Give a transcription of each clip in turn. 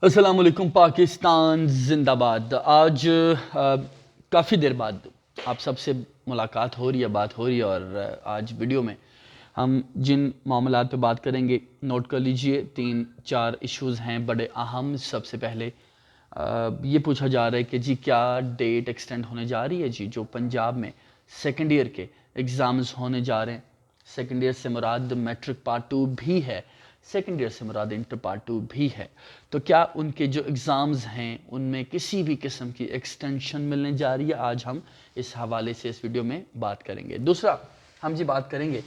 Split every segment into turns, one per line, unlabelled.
السلام علیکم پاکستان زندہ باد۔ آج کافی دیر بعد آپ سب سے ملاقات ہو رہی ہے، بات ہو رہی ہے، اور آج ویڈیو میں ہم جن معاملات پہ بات کریں گے نوٹ کر لیجئے۔ 3-4 ایشوز ہیں بڑے اہم۔ سب سے پہلے یہ پوچھا جا رہا ہے کہ جی کیا ڈیٹ ایکسٹینڈ ہونے جا رہی ہے؟ جی جو پنجاب میں سیکنڈ ایئر کے ایگزامز ہونے جا رہے ہیں، سیکنڈ ایئر سے مراد میٹرک پارٹ 2 بھی ہے، سیکنڈ ایئر سے مراد انٹر پارٹ 2 بھی ہے، تو کیا ان کے جو ایگزامز ہیں ان میں کسی بھی قسم کی ایکسٹینشن ملنے جا رہی ہے؟ آج ہم اس حوالے سے اس ویڈیو میں بات کریں گے۔ دوسرا ہم جی بات کریں گے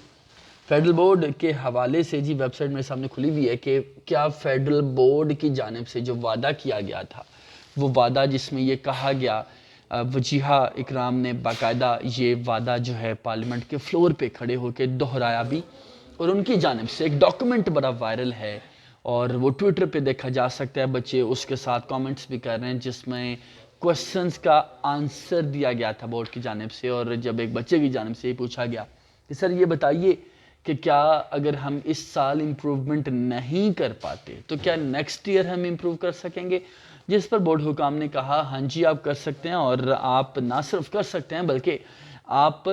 فیڈرل بورڈ کے حوالے سے۔ جی ویب سائٹ میرے سامنے کھلی ہوئی ہے کہ کیا فیڈرل بورڈ کی جانب سے جو وعدہ کیا گیا تھا، وہ وعدہ جس میں یہ کہا گیا، وجیہہ اکرام نے باقاعدہ یہ وعدہ جو ہے پارلیمنٹ کے فلور پہ کھڑے ہو کے دہرایا بھی، اور ان کی جانب سے ایک ڈاکومنٹ بڑا وائرل ہے اور وہ ٹویٹر پہ دیکھا جا سکتا ہے، بچے اس کے ساتھ کامنٹس بھی کر رہے ہیں جس میں کوسچنز کا آنسر دیا گیا تھا بورڈ کی جانب سے۔ اور جب ایک بچے کی جانب سے یہ پوچھا گیا کہ سر یہ بتائیے کہ کیا اگر ہم اس سال امپروومنٹ نہیں کر پاتے تو کیا نیکسٹ ایئر ہم امپروو کر سکیں گے؟ جس پر بورڈ حکام نے کہا ہاں جی آپ کر سکتے ہیں، اور آپ نہ صرف کر سکتے ہیں بلکہ آپ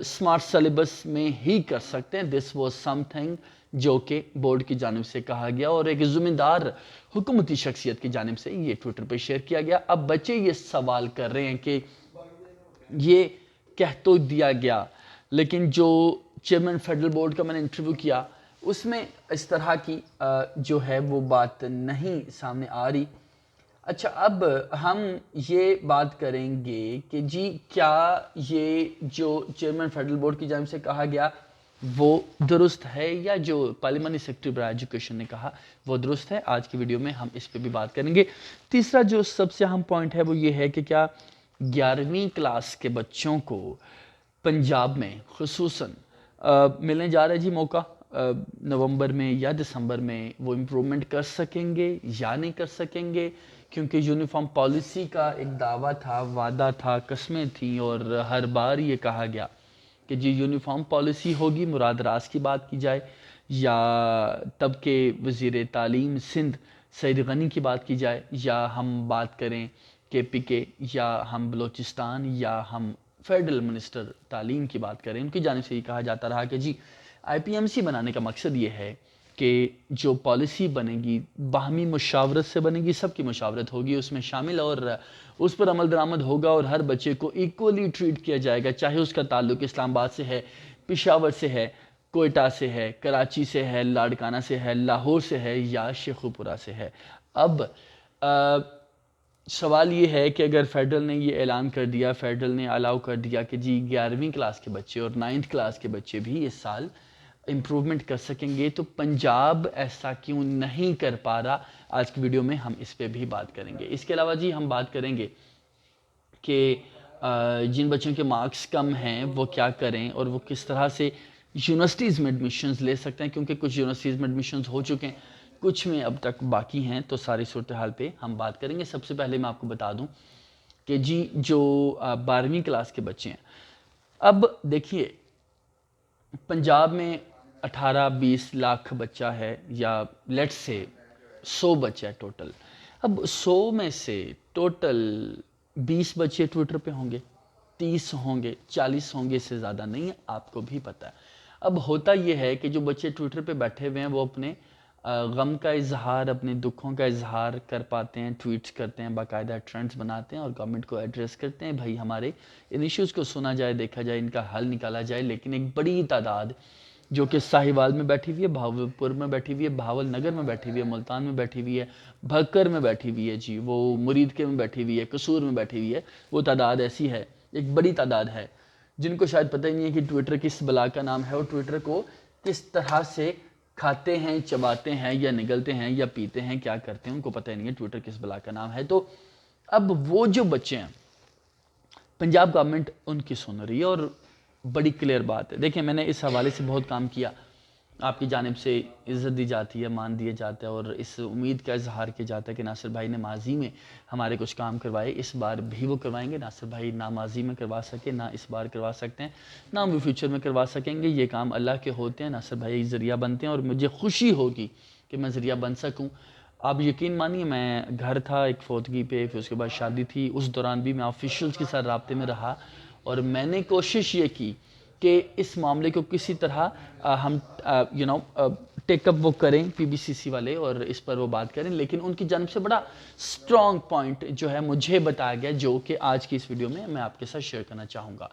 سمارٹ سلیبس میں ہی کر سکتے ہیں۔ دس واز سم تھنگ جو کہ بورڈ کی جانب سے کہا گیا، اور ایک ذمہ دار حکومتی شخصیت کی جانب سے یہ ٹویٹر پہ شیئر کیا گیا۔ اب بچے یہ سوال کر رہے ہیں کہ یہ کہہ تو دیا گیا، لیکن جو چیئرمین فیڈرل بورڈ کا میں نے انٹرویو کیا اس میں اس طرح کی جو ہے وہ بات نہیں سامنے آ رہی۔ اچھا اب ہم یہ بات کریں گے کہ جی کیا یہ جو چیئرمین فیڈرل بورڈ کی جانب سے کہا گیا وہ درست ہے، یا جو پارلیمانی سیکرٹری برائے ایجوکیشن نے کہا وہ درست ہے؟ آج کی ویڈیو میں ہم اس پہ بھی بات کریں گے۔ تیسرا جو سب سے اہم پوائنٹ ہے وہ یہ ہے کہ کیا 11ویں کلاس کے بچوں کو پنجاب میں خصوصاً ملنے جا رہا ہے جی موقع نومبر میں یا دسمبر میں، وہ امپرومنٹ کر سکیں گے یا نہیں کر سکیں گے؟ کیونکہ یونیفارم پالیسی کا ایک دعویٰ تھا، وعدہ تھا، قسمیں تھیں، اور ہر بار یہ کہا گیا کہ جی یونیفارم پالیسی ہوگی، مراد راز کی بات کی جائے یا تب کے وزیر تعلیم سندھ سعید غنی کی بات کی جائے، یا ہم بات کریں کے پی کے، یا ہم بلوچستان، یا ہم فیڈرل منسٹر تعلیم کی بات کریں، ان کی جانب سے یہ کہا جاتا رہا کہ جی آئی پی ایم سی بنانے کا مقصد یہ ہے کہ جو پالیسی بنے گی باہمی مشاورت سے بنے گی، سب کی مشاورت ہوگی اس میں شامل، اور اس پر عمل درآمد ہوگا، اور ہر بچے کو ایکولی ٹریٹ کیا جائے گا، چاہے اس کا تعلق اسلام آباد سے ہے، پشاور سے ہے، کوئٹہ سے ہے، کراچی سے ہے، لاڑکانہ سے ہے، لاہور سے ہے، یا شیخوپورہ سے ہے۔ اب سوال یہ ہے کہ اگر فیڈرل نے یہ اعلان کر دیا، فیڈرل نے الاؤ کر دیا کہ جی 11ویں کلاس کے بچے اور 9th کلاس کے بچے بھی اس سال امپروومنٹ کر سکیں گے، تو پنجاب ایسا کیوں نہیں کر پا رہا؟ آج کی ویڈیو میں ہم اس پہ بھی بات کریں گے۔ اس کے علاوہ جی ہم بات کریں گے کہ جن بچوں کے مارکس کم ہیں وہ کیا کریں، اور وہ کس طرح سے یونیورسٹیز میں ایڈمیشنز لے سکتے ہیں، کیونکہ کچھ یونیورسٹیز میں ایڈمیشنز ہو چکے ہیں، کچھ میں اب تک باقی ہیں، تو ساری صورتحال پہ ہم بات کریں گے۔ سب سے پہلے میں آپ کو بتا دوں کہ جی جو 12ویں کلاس کے بچے ہیں، اب دیکھیے پنجاب میں 18-20 لاکھ بچہ ہے، یا لیٹ سے 100 بچہ ہے ٹوٹل۔ اب 100 میں سے ٹوٹل 20 بچے ٹویٹر پہ ہوں گے، 30 ہوں گے، 40 ہوں گے، اس سے زیادہ نہیں ہے، آپ کو بھی پتہ ہے۔ اب ہوتا یہ ہے کہ جو بچے ٹویٹر پہ بیٹھے ہوئے ہیں وہ اپنے غم کا اظہار، اپنے دکھوں کا اظہار کر پاتے ہیں، ٹویٹس کرتے ہیں، باقاعدہ ٹرینڈز بناتے ہیں اور گورنمنٹ کو ایڈریس کرتے ہیں، بھائی ہمارے ان ایشوز کو سنا جائے، دیکھا جائے، ان کا حل نکالا جائے۔ لیکن ایک بڑی تعداد جو کہ ساہیوال میں بیٹھی ہوئی ہے، بھاولپور میں بیٹھی ہوئی ہے، بھاول نگر میں بیٹھی ہوئی ہے، ملتان میں بیٹھی ہوئی ہے، بھکر میں بیٹھی ہوئی ہے، جی وہ مریدکے میں بیٹھی ہوئی ہے، قصور میں بیٹھی ہوئی ہے، وہ تعداد ایسی ہے، ایک بڑی تعداد ہے جن کو شاید پتہ ہی نہیں ہے کہ ٹویٹر کس بلا کا نام ہے، اور ٹویٹر کو کس طرح سے کھاتے ہیں، چباتے ہیں، یا نگلتے ہیں، یا پیتے ہیں، کیا کرتے ہیں، ان کو پتہ ہی نہیں ہے ٹویٹر کس بلا کا نام ہے۔ تو اب وہ جو بچے ہیں پنجاب گورنمنٹ ان کی سن رہی ہے، اور بڑی کلیئر بات ہے۔ دیکھیں میں نے اس حوالے سے بہت کام کیا، آپ کی جانب سے عزت دی جاتی ہے، مان دیا جاتا ہے، اور اس امید کا اظہار کیا جاتا ہے کہ ناصر بھائی نے ماضی میں ہمارے کچھ کام کروائے، اس بار بھی وہ کروائیں گے۔ ناصر بھائی نہ ماضی میں کروا سکے، نہ اس بار کروا سکتے ہیں، نہ وہ فیوچر میں کروا سکیں گے، یہ کام اللہ کے ہوتے ہیں، ناصر بھائی ذریعہ بنتے ہیں، اور مجھے خوشی ہوگی کہ میں ذریعہ بن سکوں آپ یقین مانیے میں گھر تھا ایک فوتگی پہ، پھر اس کے بعد شادی تھی، اس دوران بھی میں آفیشیلز کے ساتھ رابطے میں رہا، اور میں نے کوشش یہ کی کہ اس معاملے کو کسی طرح ہم ٹیک اپ وہ کریں پی بی سی سی والے، اور اس پر وہ بات کریں، لیکن ان کی جانب سے بڑا اسٹرانگ پوائنٹ جو ہے مجھے بتایا گیا، جو کہ آج کی اس ویڈیو میں آپ کے ساتھ شیئر کرنا چاہوں گا۔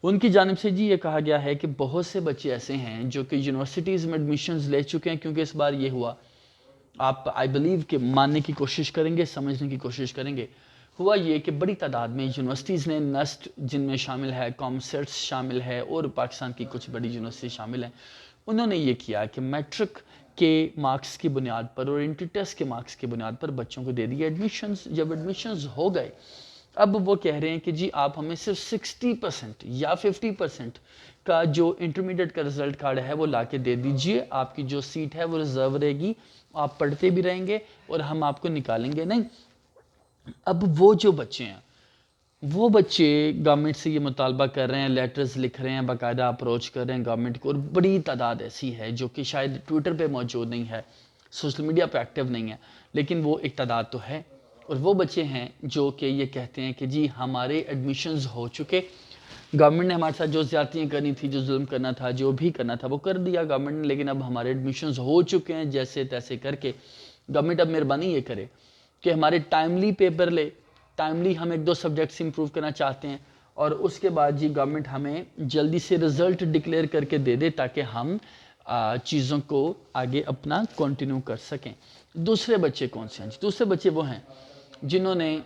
ان کی جانب سے جی یہ کہا گیا ہے کہ بہت سے بچے ایسے ہیں جو کہ یونیورسٹیز میں ایڈمیشنز لے چکے ہیں، کیونکہ اس بار یہ ہوا، آپ آئی بلیو کہ ماننے کی کوشش کریں گے، سمجھنے کی کوشش کریں گے، ہوا یہ کہ بڑی تعداد میں یونیورسٹیز نے نسٹ، جن میں شامل ہے کامسرٹس شامل ہے اور پاکستان کی کچھ بڑی یونیورسٹی شامل ہیں، انہوں نے یہ کیا کہ میٹرک کے مارکس کی بنیاد پر اور انٹری ٹیسٹ کے مارکس کی بنیاد پر بچوں کو دے دیا ایڈمیشنز۔ جب ایڈمیشنز ہو گئے، اب وہ کہہ رہے ہیں کہ جی آپ ہمیں صرف 60% یا 50% کا جو انٹرمیڈیٹ کا رزلٹ کارڈ ہے وہ لا کے دے دیجئے، آپ کی جو سیٹ ہے وہ ریزرو رہے گی، آپ پڑھتے بھی رہیں گے اور ہم آپ کو نکالیں گے نہیں۔ اب وہ جو بچے ہیں، وہ بچے گورنمنٹ سے یہ مطالبہ کر رہے ہیں، لیٹرز لکھ رہے ہیں، باقاعدہ اپروچ کر رہے ہیں گورنمنٹ کو، اور بڑی تعداد ایسی ہے جو کہ شاید ٹویٹر پہ موجود نہیں ہے، سوشل میڈیا پہ ایکٹیو نہیں ہے، لیکن وہ ایک تعداد تو ہے، اور وہ بچے ہیں جو کہ یہ کہتے ہیں کہ جی ہمارے ایڈمیشنز ہو چکے، گورنمنٹ نے ہمارے ساتھ جو زیادتیاں کرنی تھی، جو ظلم کرنا تھا، جو بھی کرنا تھا وہ کر دیا گورنمنٹ نے، لیکن اب ہمارے ایڈمیشنز ہو چکے ہیں، جیسے تیسے کر کے گورنمنٹ اب مہربانی یہ کرے کہ ہمارے ٹائملی پیپر لے، ٹائملی ہم 1-2 سبجیکٹس امپروو کرنا چاہتے ہیں، اور اس کے بعد جی گورنمنٹ ہمیں جلدی سے رزلٹ ڈکلیئر کر کے دے دے تاکہ ہم چیزوں کو آگے اپنا کنٹینیو کر سکیں۔ دوسرے بچے کون سے ہیں؟ دوسرے بچے وہ ہیں جنہوں نے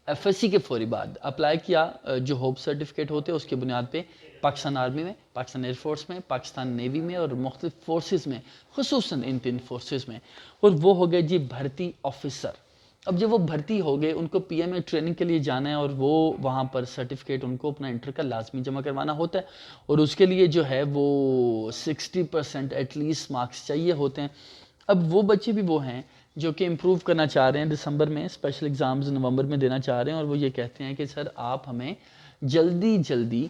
ایف ایس سی کے فوری بعد اپلائی کیا، جو ہوپ سرٹیفکیٹ ہوتے ہیں اس کی بنیاد پہ پاکستان آرمی میں، پاکستان ایئر فورس میں، پاکستان نیوی میں اور مختلف فورسز میں، خصوصاً ان 3 فورسز میں، اور وہ ہو گئے جی بھرتی آفیسر۔ اب جب وہ بھرتی ہو گئے، ان کو پی ایم اے ٹریننگ کے لیے جانا ہے، اور وہ وہاں پر سرٹیفکیٹ ان کو اپنا انٹر کا لازمی جمع کروانا ہوتا ہے، اور اس کے لیے جو ہے وہ 60% ایٹ لیسٹ مارکس چاہیے ہوتے ہیں۔ اب وہ بچے بھی وہ ہیں جو کہ امپروو کرنا چاہ رہے ہیں، دسمبر میں اسپیشل ایگزامز نومبر میں دینا چاہ رہے ہیں، اور وہ یہ کہتے ہیں کہ سر آپ ہمیں جلدی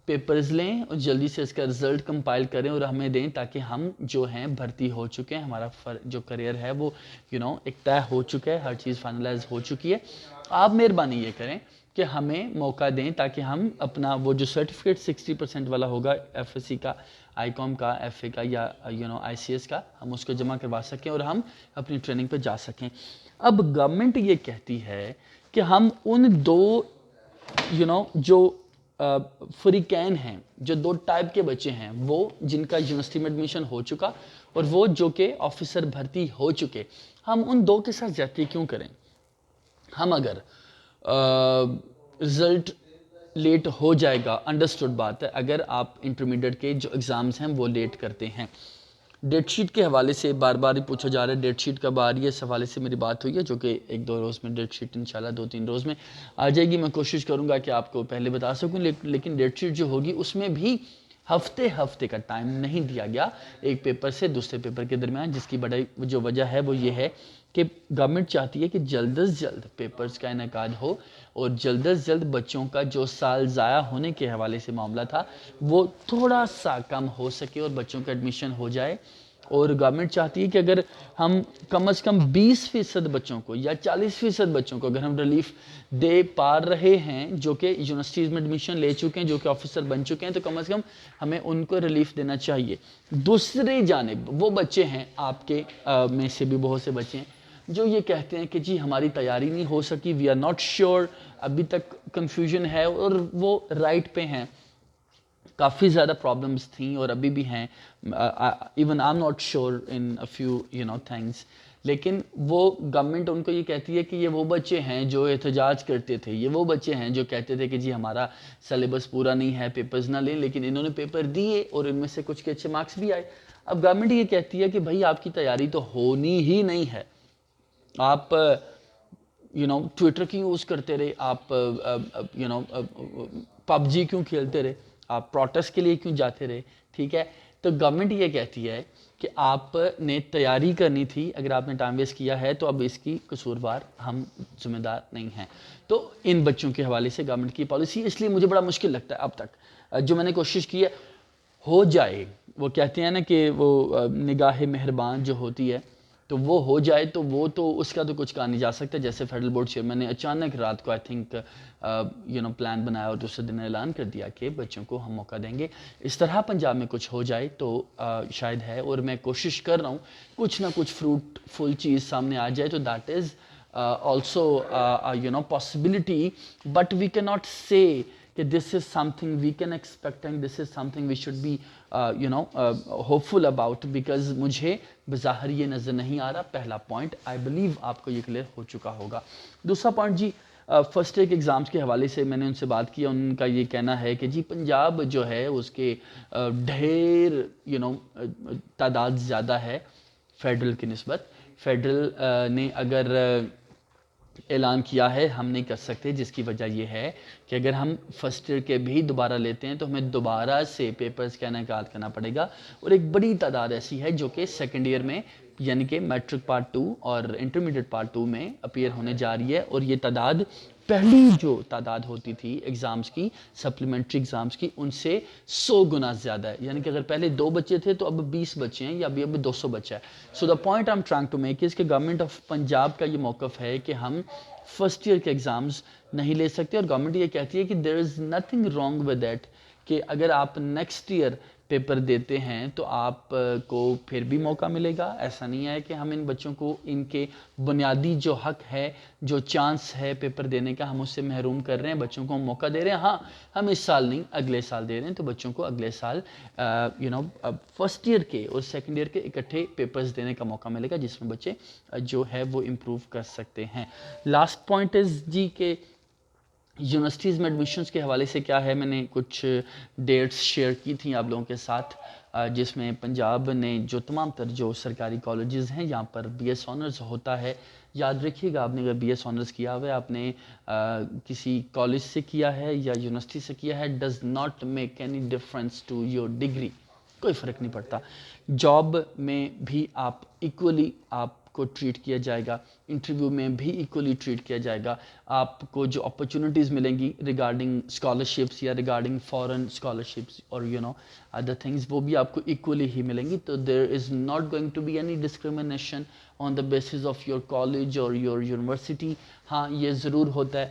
پیپرز لیں اور جلدی سے اس کا رزلٹ کمپائل کریں اور ہمیں دیں تاکہ ہم جو ہیں بھرتی ہو چکے ہیں، ہمارا جو کریئر ہے وہ ایک طے ہو چکا ہے، ہر چیز فائنلائز ہو چکی ہے، آپ مہربانی یہ کریں کہ ہمیں موقع دیں تاکہ ہم اپنا وہ جو سرٹیفکیٹ 60% والا ہوگا ایف ایس سی کا، آئی کام کا، ایف اے کا یا آئی سی ایس کا، ہم اس کو جمع کروا سکیں اور ہم اپنی ٹریننگ پہ جا سکیں۔ اب گورنمنٹ یہ کہتی ہے کہ ہم ان 2 جو فریقین ہیں، جو 2 ٹائپ کے بچے ہیں، وہ جن کا یونیورسٹی میں ایڈمیشن ہو چکا اور وہ جو کہ آفیسر بھرتی ہو چکے، ہم ان 2 کے ساتھ زیادتی کیوں کریں؟ ہم اگر رزلٹ لیٹ ہو جائے گا، انڈرسٹوڈ بات ہے، اگر آپ انٹرمیڈیٹ کے جو ایگزامز ہیں وہ لیٹ کرتے ہیں، ڈیٹ شیٹ کے حوالے سے بار بار ہی پوچھا جا رہا ہے، ڈیٹ شیٹ کب آ رہی ہے، اس حوالے سے میری بات ہوئی ہے، جو کہ 1-2 روز میں ڈیٹ شیٹ انشاءاللہ 2-3 روز میں آ جائے گی، میں کوشش کروں گا کہ آپ کو پہلے بتا سکوں، لیکن ڈیٹ شیٹ جو ہوگی اس میں بھی ہفتے کا ٹائم نہیں دیا گیا ایک پیپر سے دوسرے پیپر کے درمیان، جس کی بڑی جو وجہ ہے وہ یہ ہے کہ گورنمنٹ چاہتی ہے کہ جلد از جلد پیپرز کا انعقاد ہو، اور جلد از جلد بچوں کا جو سال ضائع ہونے کے حوالے سے معاملہ تھا وہ تھوڑا سا کم ہو سکے اور بچوں کا ایڈمیشن ہو جائے، اور گورنمنٹ چاہتی ہے کہ اگر ہم کم از کم 20% بچوں کو یا 40% بچوں کو اگر ہم ریلیف دے پا رہے ہیں جو کہ یونیورسٹیز میں ایڈمیشن لے چکے ہیں، جو کہ آفیسر بن چکے ہیں، تو کم از کم ہمیں ان کو ریلیف دینا چاہیے۔ دوسری جانب وہ بچے ہیں آپ کے میں سے بھی بہت سے بچے ہیں جو یہ کہتے ہیں کہ جی ہماری تیاری نہیں ہو سکی، وی آر ناٹ شیور، ابھی تک کنفیوژن ہے، اور وہ رائٹ پہ ہیں، کافی زیادہ پرابلمز تھیں اور ابھی بھی ہیں، even I am not sure in a few things, لیکن وہ گورنمنٹ ان کو یہ کہتی ہے کہ یہ وہ بچے ہیں جو احتجاج کرتے تھے، یہ وہ بچے ہیں جو کہتے تھے کہ جی ہمارا سلیبس پورا نہیں ہے، پیپرز نہ لیں، لیکن انہوں نے پیپر دیے اور ان میں سے کچھ کے اچھے مارکس بھی آئے۔ اب گورنمنٹ یہ کہتی ہے کہ بھائی آپ کی تیاری تو ہونی ہی نہیں ہے، آپ ٹویٹر کیوں یوز کرتے رہے، آپ پب جی کیوں کھیلتے رہے، آپ پروٹیسٹ کے لیے کیوں جاتے رہے، ٹھیک ہے؟ تو گورنمنٹ یہ کہتی ہے کہ آپ نے تیاری کرنی تھی، اگر آپ نے ٹائم ویسٹ کیا ہے تو اب اس کی قصوروار ہم ذمہ دار نہیں ہیں۔ تو ان بچوں کے حوالے سے گورنمنٹ کی پالیسی اس لیے مجھے بڑا مشکل لگتا ہے اب تک، جو میں نے کوشش کی ہے ہو جائے، وہ کہتے ہیں نا کہ وہ نگاہ مہربان جو ہوتی ہے تو وہ ہو جائے تو وہ تو اس کا تو کچھ کہا نہیں جا سکتا. جیسے فیڈرل بورڈ چیئرمین نے اچانک رات کو آئی تھنک پلان بنایا اور دوسرے دن اعلان کر دیا کہ بچوں کو ہم موقع دیں گے. اس طرح پنجاب میں کچھ ہو جائے تو شاید ہے, اور میں کوشش کر رہا ہوں کچھ نہ کچھ فروٹفل چیز سامنے آ جائے, تو that is also possibility, but we cannot say کہ this is something we can expect and this is something we should be hopeful about, because مجھے بظاہر یہ نظر نہیں آ رہا. پہلا پوائنٹ آئی بلیو آپ کو یہ کلیئر ہو چکا ہوگا. دوسرا پوائنٹ جی, فرسٹ ایک ایگزامس کے حوالے سے میں نے ان سے بات کیا, ان کا یہ کہنا ہے کہ جی پنجاب جو ہے اس کے ڈھیر تعداد زیادہ ہے فیڈرل کی نسبت. فیڈرل نے اگر اعلان کیا ہے ہم نہیں کر سکتے, جس کی وجہ یہ ہے کہ اگر ہم فرسٹ ایئر کے بھی دوبارہ لیتے ہیں تو ہمیں دوبارہ سے پیپرز کا انعقاد کرنا پڑے گا, اور ایک بڑی تعداد ایسی ہے جو کہ سیکنڈ ایئر میں یعنی کہ میٹرک پارٹ 2 اور انٹرمیڈیٹ پارٹ 2 میں اپیئر ہونے جا رہی ہے. اور یہ تعداد پہلی جو تعداد ہوتی تھی ایگزامز کی, سپلیمنٹری ایگزامز کی, ان سے 100 گنا زیادہ ہے. یعنی کہ اگر پہلے 2 بچے تھے تو اب 20 بچے ہیں, یا اب 200 بچہ ہے. So the point I am trying to make is کہ گورنمنٹ آف پنجاب کا یہ موقف ہے کہ ہم فرسٹ ایئر کے ایگزامز نہیں لے سکتے, اور گورنمنٹ یہ کہتی ہے کہ there is nothing wrong with that, کہ اگر آپ نیکسٹ ایئر پیپر دیتے ہیں تو آپ کو پھر بھی موقع ملے گا. ایسا نہیں ہے کہ ہم ان بچوں کو ان کے بنیادی جو حق ہے, جو چانس ہے پیپر دینے کا, ہم اس سے محروم کر رہے ہیں. بچوں کو ہم موقع دے رہے ہیں. ہاں ہم اس سال نہیں اگلے سال دے رہے ہیں, تو بچوں کو اگلے سال فرسٹ ایئر کے اور سیکنڈ ایئر کے اکٹھے پیپرز دینے کا موقع ملے گا, جس میں بچے جو ہے وہ امپروو کر سکتے ہیں. لاسٹ پوائنٹ از جی کہ یونیورسٹیز میں ایڈمیشنز کے حوالے سے کیا ہے, میں نے کچھ ڈیٹس شیئر کی تھیں آپ لوگوں کے ساتھ, جس میں پنجاب نے جو تمام تر جو سرکاری کالجز ہیں یہاں پر بی ایس آنرز ہوتا ہے. یاد رکھیے گا, آپ نے اگر بی ایس آنرز کیا ہوا ہے, آپ نے کسی کالج سے کیا ہے یا یونیورسٹی سے کیا ہے, does not make any difference to your degree, کوئی فرق نہیں پڑتا. جاب میں بھی آپ ایکولی آپ کو ٹریٹ کیا جائے گا, انٹرویو میں بھی ایکولی ٹریٹ کیا جائے گا. آپ کو جو اپرچونیٹیز ملیں گی ریگارڈنگ اسکالرشپس یا ریگارڈنگ فارن اسکالرشپس اور ادر تھنگز, وہ بھی آپ کو ایکولی ہی ملیں گی. تو there is not going to be any discrimination on the basis of your college or your university. ہاں یہ ضرور ہوتا ہے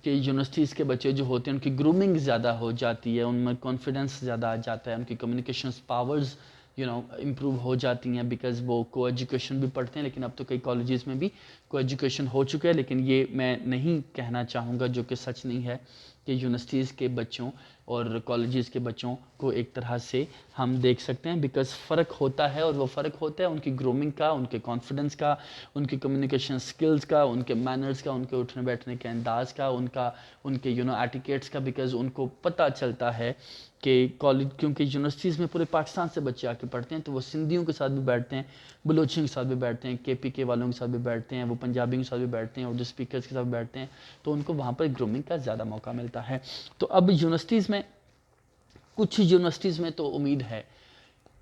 کہ یونیورسٹیز کے بچے جو ہوتے ہیں ان کی گرومنگ زیادہ ہو جاتی ہے, ان میں کانفیڈنس زیادہ آ جاتا ہے, ان کی کمیونیکیشنس پاورز امپروو ہو جاتی ہیں, بیکاز وہ کو ایجوکیشن بھی پڑھتے ہیں. لیکن اب تو کئی کالجز میں بھی کو ایجوکیشن ہو چکا ہے, لیکن یہ میں نہیں کہنا چاہوں گا, جو کہ سچ نہیں ہے, کہ یونیورسٹیز کے بچوں اور کالجز کے بچوں کو ایک طرح سے ہم دیکھ سکتے ہیں, بیکاز فرق ہوتا ہے, اور وہ فرق ہوتا ہے ان کی گرومنگ کا, ان کے کانفیڈنس کا, ان کی کمیونیکیشن سکلز کا, ان کے مینرز کا, ان کے اٹھنے بیٹھنے کے انداز کا, ان کے ایٹیکیٹس کا, بیکاز ان کو پتہ چلتا ہے کہ کالج, کیونکہ یونیورسٹیز میں پورے پاکستان سے بچے آ کے پڑھتے ہیں, تو وہ سندھیوں کے ساتھ بھی بیٹھتے ہیں, بلوچیوں کے ساتھ بھی بیٹھتے ہیں, کے پی کے والوں کے ساتھ بھی بیٹھتے ہیں, وہ پنجابیوں کے ساتھ بھی بیٹھتے ہیں, اردو اسپیکرز کے ساتھ بھی بیٹھتے ہیں, تو ان کو وہاں پر گرومنگ کا زیادہ موقع ملتا ہے. تو اب یونیورسٹیز میں کچھ یونیورسٹیز میں تو امید ہے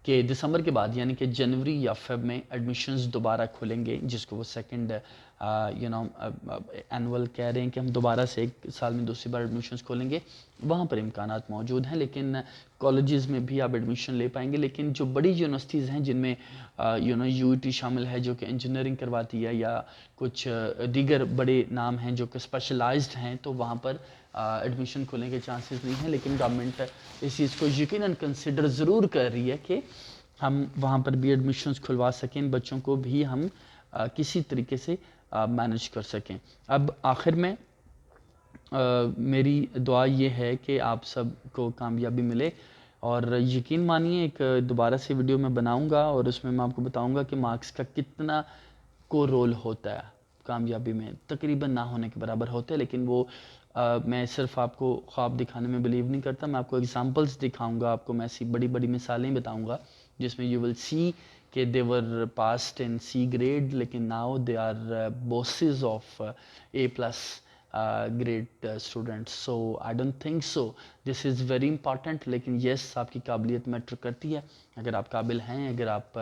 کہ دسمبر کے بعد یعنی کہ جنوری یا فیب میں ایڈمیشنز دوبارہ کھلیں گے, جس کو وہ سیکنڈ اینول کہہ رہے ہیں کہ ہم دوبارہ سے ایک سال میں دوسری بار ایڈمیشنز کھولیں گے. وہاں پر امکانات موجود ہیں, لیکن کالجز میں بھی آپ ایڈمیشن لے پائیں گے. لیکن جو بڑی یونیورسٹیز ہیں جن میں یو ٹی شامل ہے جو کہ انجینئرنگ کرواتی ہے, یا کچھ دیگر بڑے نام ہیں جو کہ اسپیشلائزڈ ہیں, تو وہاں پر ایڈمیشن کھولنے کے چانسز نہیں ہیں. لیکن گورنمنٹ اس چیز کو یقیناً کنسیڈر ضرور کر رہی ہے کہ ہم وہاں پر بھی ایڈمیشنز کھلوا سکیں, بچوں کو بھی ہم کسی طریقے سے مینج کر سکیں. اب آخر میں میری دعا یہ ہے کہ آپ سب کو کامیابی ملے, اور یقین مانیے ایک دوبارہ سے ویڈیو میں بناؤں گا, اور اس میں آپ کو بتاؤں گا کہ مارکس کا کتنا کو رول ہوتا ہے کامیابی میں. تقریباً نہ ہونے کے برابر ہوتے ہیں, لیکن وہ میں صرف آپ کو خواب دکھانے میں بلیو نہیں کرتا, میں آپ کو ایگزامپلس دکھاؤں گا, آپ کو میں ایسی بڑی بڑی مثالیں بتاؤں گا جس میں یو ول سی کہ they were passed in C grade, لیکن now they are bosses of A+ grade students. So I don't think so this is very important. لیکن یس آپ کی قابلیت میٹر کرتی ہے. اگر آپ قابل ہیں, اگر آپ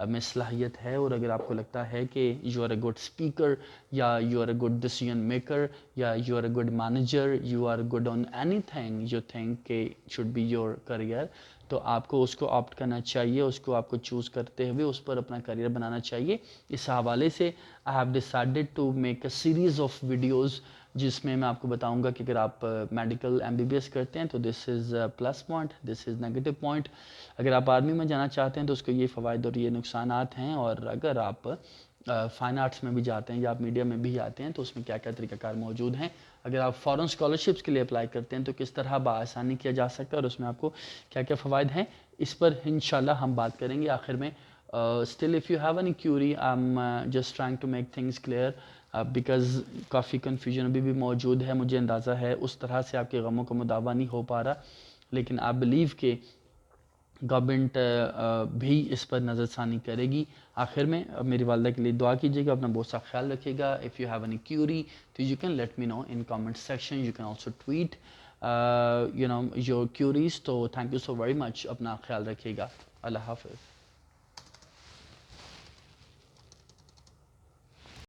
میں صلاحیت ہے, اور اگر آپ کو لگتا ہے کہ you are a good speaker, یا you are a good decision maker, یا you are a good manager, you are good on anything you think کہ شوڈ بی یور کریئر, تو آپ کو اس کو آپٹ کرنا چاہیے, اس کو آپ کو چوز کرتے ہوئے اس پر اپنا کریئر بنانا چاہیے. اس حوالے سے I have decided to make a series of videos جس میں میں آپ کو بتاؤں گا کہ اگر آپ میڈیکل MBBS کرتے ہیں تو this is plus point, this is negative point. اگر آپ آرمی میں جانا چاہتے ہیں تو اس کو یہ فوائد اور یہ نقصانات ہیں, اور اگر آپ فائن آرٹس میں بھی جاتے ہیں یا آپ میڈیا میں بھی آتے ہیں تو اس میں کیا کیا طریقہ کار موجود ہیں. اگر آپ فورن اسکالرشپس کے لیے اپلائی کرتے ہیں تو کس طرح بآسانی کیا جا سکتا ہے اور اس میں آپ کو کیا کیا فوائد ہیں, اس پر انشاءاللہ ہم بات کریں گے آخر میں. Still if you have any query I am just trying to make things clear because کافی کنفیوژن ابھی بھی موجود ہے. مجھے اندازہ ہے اس طرح سے آپ کے غموں کا مداوع نہیں ہو پا رہا, لیکن آپ بلیو کہ گورنمنٹ بھی اس پر نظر ثانی کرے گی. آخر میں میری والدہ کے لیے دعا کیجیے گا, اپنا بہت سا خیال رکھیے گا. If you have any query تو you can let me know in comment section, you can also tweet your queries. تو thank you so very much, اپنا خیال رکھیے گا. اللہ حافظ.